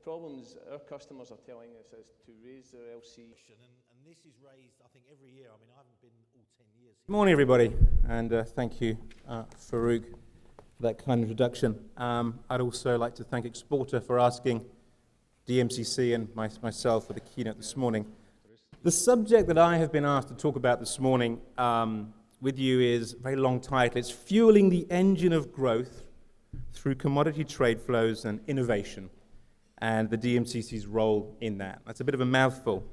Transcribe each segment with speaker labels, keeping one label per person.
Speaker 1: problems our customers are telling us is to raise their LC.
Speaker 2: And this is raised, I think, every year. I mean, I haven't been all 10 years.
Speaker 3: Good morning, everybody, and thank you, Farouk, for that kind introduction. I'd also like to thank Exporta for asking DMCC and myself for the keynote this morning. The subject that I have been asked to talk about this morning with you is a very long title. It's Fueling the Engine of Growth Through Commodity Trade Flows and Innovation, and the DMCC's role in that. That's a bit of a mouthful,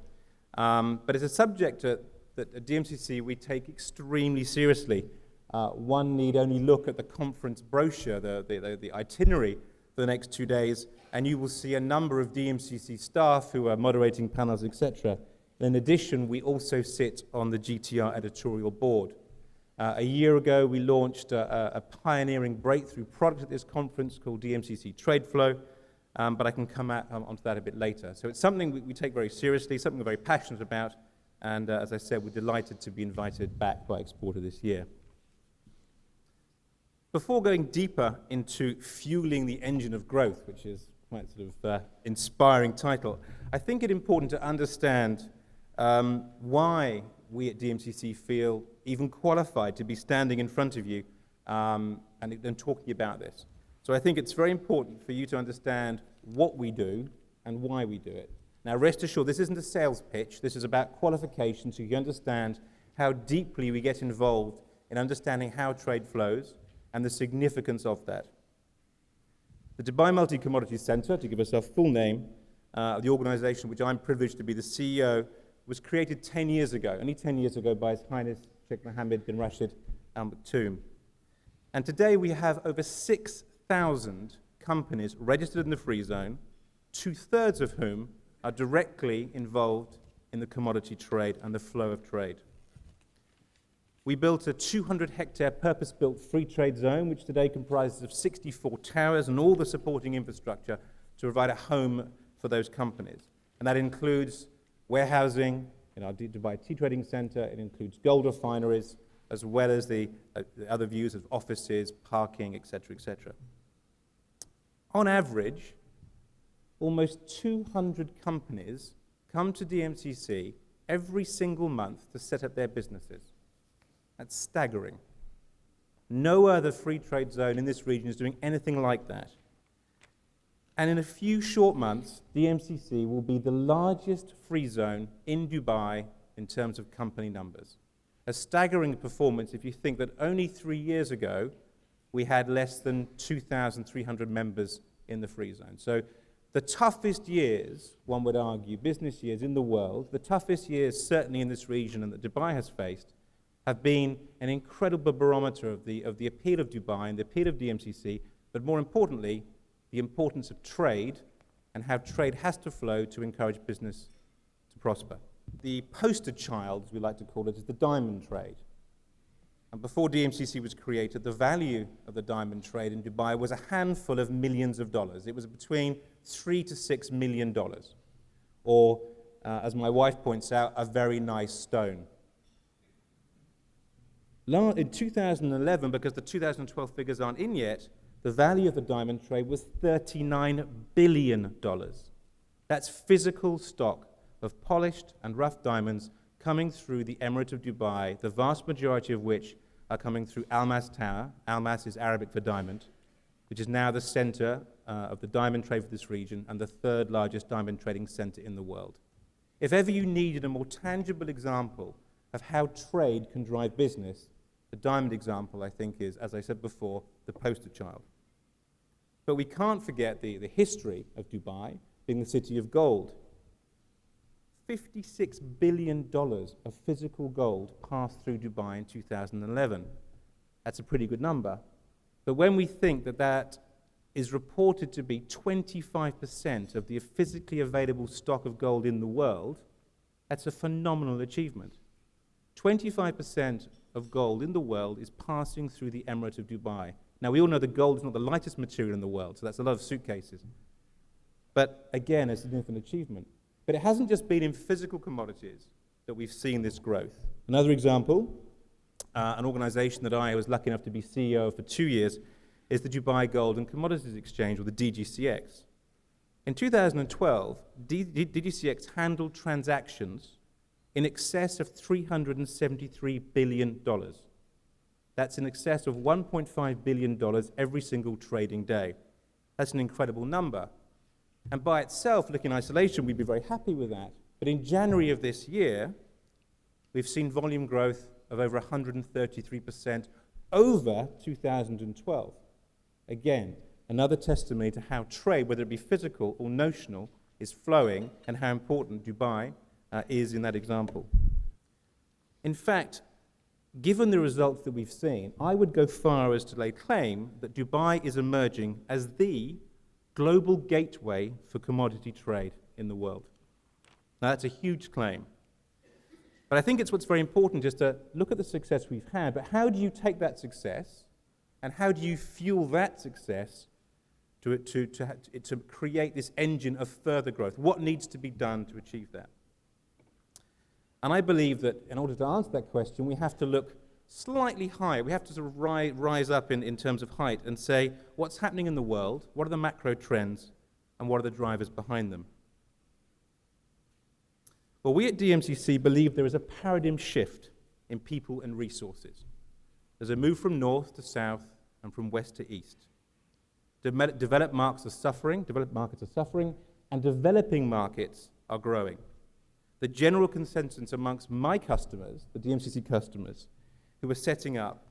Speaker 3: but it's a subject that at DMCC we take extremely seriously. One need only look at the conference brochure, the itinerary for the next 2 days, and you will see a number of DMCC staff who are moderating panels, etc. In addition, we also sit on the GTR editorial board. A year ago, we launched a pioneering breakthrough product at this conference called DMCC Trade Flow, but I can come onto that a bit later. So it's something we take very seriously, something we're very passionate about, and as I said, we're delighted to be invited back by Exporta this year. Before going deeper into fueling the engine of growth, which is quite sort of inspiring title, I think it's important to understand why we at DMCC feel even qualified to be standing in front of you and talking about this. So I think it's very important for you to understand what we do and why we do it. Now, rest assured, this isn't a sales pitch. This is about qualification, so you understand how deeply we get involved in understanding how trade flows and the significance of that. The Dubai Multi-Commodities Center, to give us our full name, the organization which I'm privileged to be the CEO, was created 10 years ago, only 10 years ago, by His Highness Sheikh Mohammed bin Rashid Al Maktoum. And today we have over 6,000 companies registered in the free zone, 2/3 of whom are directly involved in the commodity trade and the flow of trade. We built a 200-hectare purpose-built free trade zone, which today comprises of 64 towers and all the supporting infrastructure to provide a home for those companies. And that includes warehousing in our Dubai Tea Trading Center. It includes gold refineries, as well as the other views of offices, parking, etc., etc. On average, almost 200 companies come to DMCC every single month to set up their businesses. That's staggering. No other free trade zone in this region is doing anything like that. And in a few short months, DMCC will be the largest free zone in Dubai in terms of company numbers. A staggering performance if you think that only 3 years ago, we had less than 2,300 members in the free zone. So the toughest years, one would argue, business years in the world, the toughest years certainly in this region and that Dubai has faced, have been an incredible barometer of the appeal of Dubai and the appeal of DMCC, but more importantly, the importance of trade and how trade has to flow to encourage business to prosper. The poster child, as we like to call it, is the diamond trade. And before DMCC was created, the value of the diamond trade in Dubai was a handful of millions of dollars. It was between $3 to $6 million, or, as my wife points out, a very nice stone. In 2011, because the 2012 figures aren't in yet, the value of the diamond trade was $39 billion. That's physical stock of polished and rough diamonds coming through the Emirate of Dubai, the vast majority of which are coming through Al Mas Tower. Al Mas is Arabic for diamond, which is now the center of the diamond trade for this region and the third largest diamond trading center in the world. If ever you needed a more tangible example of how trade can drive business, the diamond example, I think, is, as I said before, the poster child. But we can't forget the history of Dubai being the city of gold. $56 billion of physical gold passed through Dubai in 2011. That's a pretty good number. But when we think that that is reported to be 25% of the physically available stock of gold in the world, that's a phenomenal achievement. 25% of gold in the world is passing through the Emirate of Dubai. Now, we all know that gold is not the lightest material in the world, so that's a lot of suitcases. But again, a significant achievement. But it hasn't just been in physical commodities that we've seen this growth. Another example, an organization that I was lucky enough to be CEO of for 2 years, is the Dubai Gold and Commodities Exchange, or the DGCX. In 2012, DGCX handled transactions in excess of $373 billion. That's in excess of $1.5 billion every single trading day. That's an incredible number. And by itself, looking in isolation, we'd be very happy with that. But in January of this year, we've seen volume growth of over 133% over 2012. Again, another testimony to how trade, whether it be physical or notional, is flowing and how important Dubai is in that example. In fact, given the results that we've seen, I would go far as to lay claim that Dubai is emerging as the global gateway for commodity trade in the world. Now, that's a huge claim. But I think it's what's very important just to look at the success we've had, but how do you take that success and how do you fuel that success to create this engine of further growth? What needs to be done to achieve that? And I believe that in order to answer that question, we have to look slightly higher. We have to sort of rise up in terms of height and say, what's happening in the world? What are the macro trends? And what are the drivers behind them? Well, we at DMCC believe there is a paradigm shift in people and resources. There's a move from north to south and from west to east. Developed markets are suffering, and developing markets are growing. The general consensus amongst my customers, the DMCC customers, who are setting up,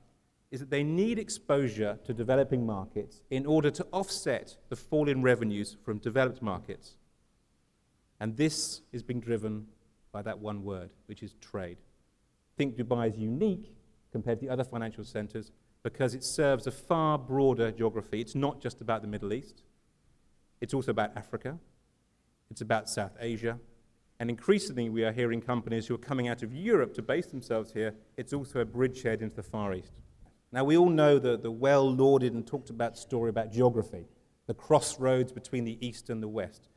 Speaker 3: is that they need exposure to developing markets in order to offset the fall in revenues from developed markets. And this is being driven by that one word, which is trade. I think Dubai is unique compared to the other financial centers because it serves a far broader geography. It's not just about the Middle East. It's also about Africa. It's about South Asia. And increasingly, we are hearing companies who are coming out of Europe to base themselves here. It's also a bridgehead into the Far East. Now, we all know the well-lauded and talked about story about geography, the crossroads between the East and the West.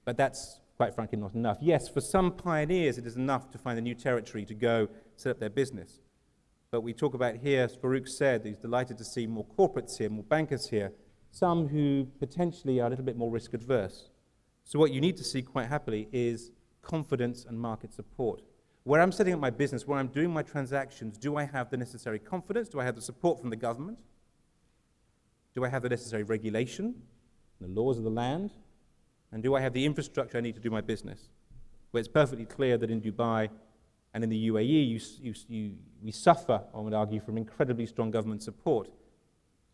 Speaker 3: But that's, quite frankly, not enough. Yes, for some pioneers, it is enough to find a new territory to go set up their business. But we talk about here, as Farouk said, he's delighted to see more corporates here, more bankers here, some who potentially are a little bit more risk-adverse. So what you need to see, quite happily, is confidence and market support. Where I'm setting up my business, where I'm doing my transactions, do I have the necessary confidence? Do I have the support from the government? Do I have the necessary regulation, the laws of the land? And do I have the infrastructure I need to do my business? Where it's perfectly clear that in Dubai and in the UAE, we suffer, I would argue, from incredibly strong government support.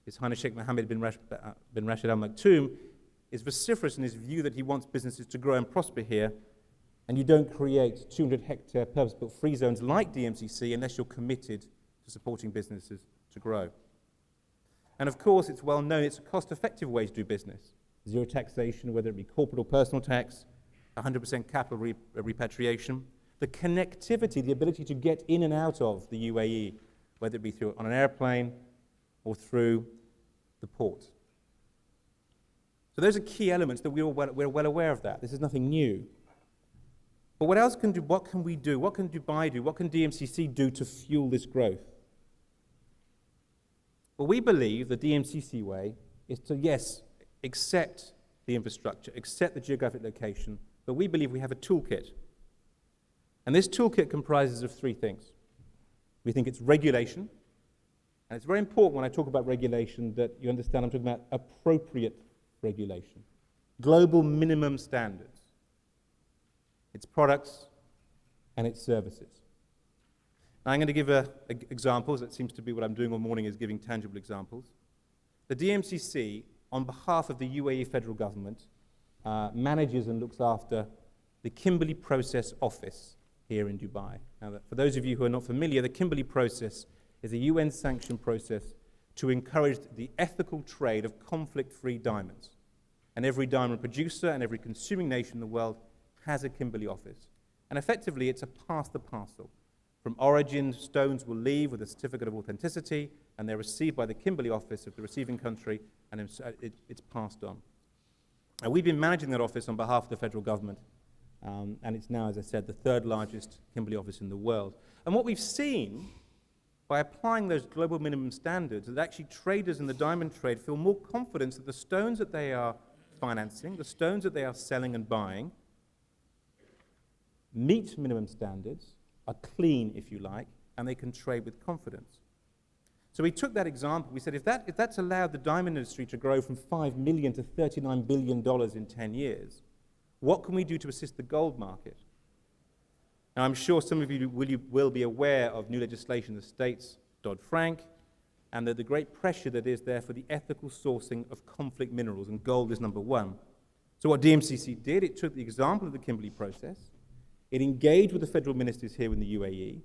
Speaker 3: His Highness Sheikh Mohammed bin Rashid Al Maktoum is vociferous in his view that he wants businesses to grow and prosper here, and you don't create 200-hectare purpose-built free zones like DMCC unless you're committed to supporting businesses to grow. And of course, it's well known it's a cost-effective way to do business. Zero taxation, whether it be corporate or personal tax, 100% capital repatriation. The connectivity, the ability to get in and out of the UAE, whether it be through on an airplane or through the port. So those are key elements that we're well aware of that. This is nothing new. But what else what can we do? What can Dubai do? What can DMCC do to fuel this growth? Well, we believe the DMCC way is to, yes, accept the infrastructure, accept the geographic location, but we believe we have a toolkit. And this toolkit comprises of three things. We think it's regulation, and it's very important when I talk about regulation that you understand I'm talking about appropriate regulation, global minimum standards. Its products and its services. Now, I'm going to give examples. That seems to be what I'm doing all morning, is giving tangible examples. The DMCC, on behalf of the UAE federal government, manages and looks after the Kimberley Process Office here in Dubai. Now, for those of you who are not familiar, the Kimberley Process is a UN-sanctioned process to encourage the ethical trade of conflict-free diamonds. And every diamond producer and every consuming nation in the world has a Kimberley office. And effectively, it's a pass the parcel. From origin, stones will leave with a certificate of authenticity, and they're received by the Kimberley office of the receiving country, and it's passed on. And we've been managing that office on behalf of the federal government, and it's now, as I said, the third largest Kimberley office in the world. And what we've seen, by applying those global minimum standards, is that actually traders in the diamond trade feel more confident that the stones that they are financing, the stones that they are selling and buying, meet minimum standards, are clean, if you like, and they can trade with confidence. So we took that example. We said, if that's allowed the diamond industry to grow from $5 million to $39 billion in 10 years, what can we do to assist the gold market? Now, I'm sure some of you will be aware of new legislation in the States, Dodd-Frank, and the great pressure that is there for the ethical sourcing of conflict minerals, and gold is number one. So what DMCC did, it took the example of the Kimberley process, it engaged with the federal ministers here in the UAE,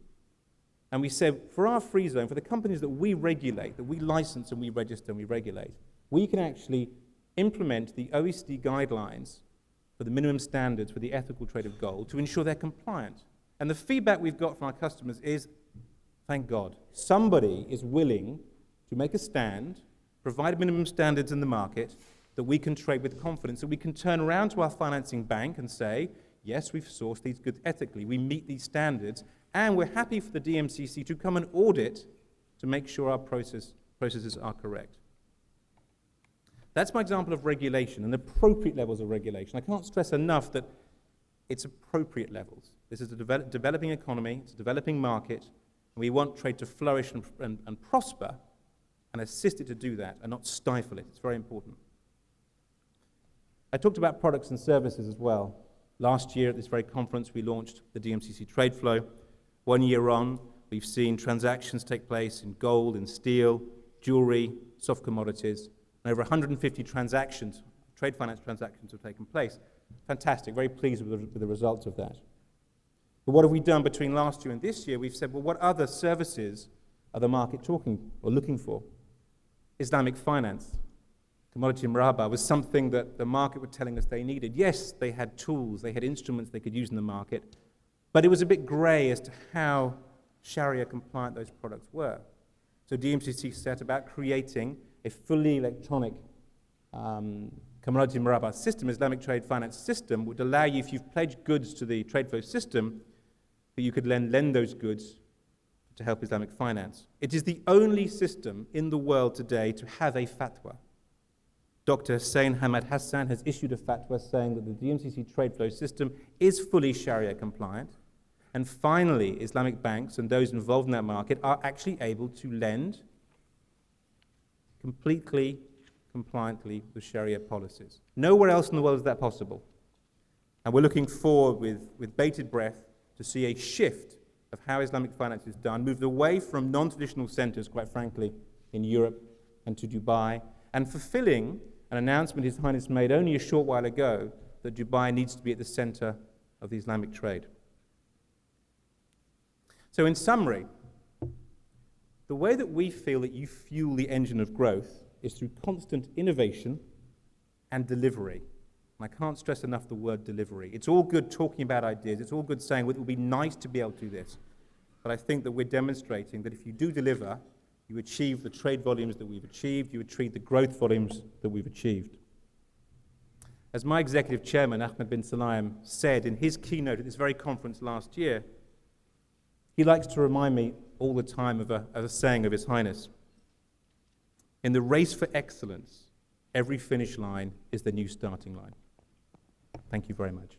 Speaker 3: and we said, for our free zone, for the companies that we regulate, that we license and we register and we regulate, we can actually implement the OECD guidelines for the minimum standards for the ethical trade of gold to ensure they're compliant. And the feedback we've got from our customers is, thank God, somebody is willing to make a stand, provide minimum standards in the market that we can trade with confidence, that we can turn around to our financing bank and say, yes, we've sourced these goods ethically, we meet these standards, and we're happy for the DMCC to come and audit to make sure our processes are correct. That's my example of regulation and appropriate levels of regulation. I can't stress enough that it's appropriate levels. This is a developing economy, it's a developing market, and we want trade to flourish and prosper and assist it to do that and not stifle it. It's very important. I talked about products and services as well. Last year at this very conference, we launched the DMCC Trade Flow. 1 year on, we've seen transactions take place in gold, in steel, jewelry, soft commodities, and over 150 transactions, trade finance transactions have taken place. Fantastic, very pleased with the results of that. But what have we done between last year and this year? We've said, well, what other services are the market talking or looking for? Islamic finance, commodity muraba, was something that the market were telling us they needed. Yes, they had tools, they had instruments they could use in the market, but it was a bit grey as to how Sharia compliant those products were. So DMCC set about creating a fully electronic commodity muraba system, Islamic trade finance system, would allow you, if you've pledged goods to the trade flow system, that you could lend those goods to help Islamic finance. It is the only system in the world today to have a fatwa. Dr. Hussein Hamad Hassan has issued a fatwa saying that the DMCC trade flow system is fully Sharia compliant. And finally, Islamic banks and those involved in that market are actually able to lend completely compliantly with Sharia policies. Nowhere else in the world is that possible. And we're looking forward with bated breath to see a shift of how Islamic finance is done, moved away from non-traditional centers, quite frankly, in Europe and to Dubai, and fulfilling an announcement His Highness made only a short while ago that Dubai needs to be at the center of the Islamic trade. So in summary, the way that we feel that you fuel the engine of growth is through constant innovation and delivery. And I can't stress enough the word delivery. It's all good talking about ideas. It's all good saying, well, it would be nice to be able to do this. But I think that we're demonstrating that if you do deliver, you achieve the trade volumes that we've achieved, you achieve the growth volumes that we've achieved. As my executive chairman, Ahmed bin Salayem, said in his keynote at this very conference last year, he likes to remind me all the time of a saying of His Highness. In the race for excellence, every finish line is the new starting line. Thank you very much.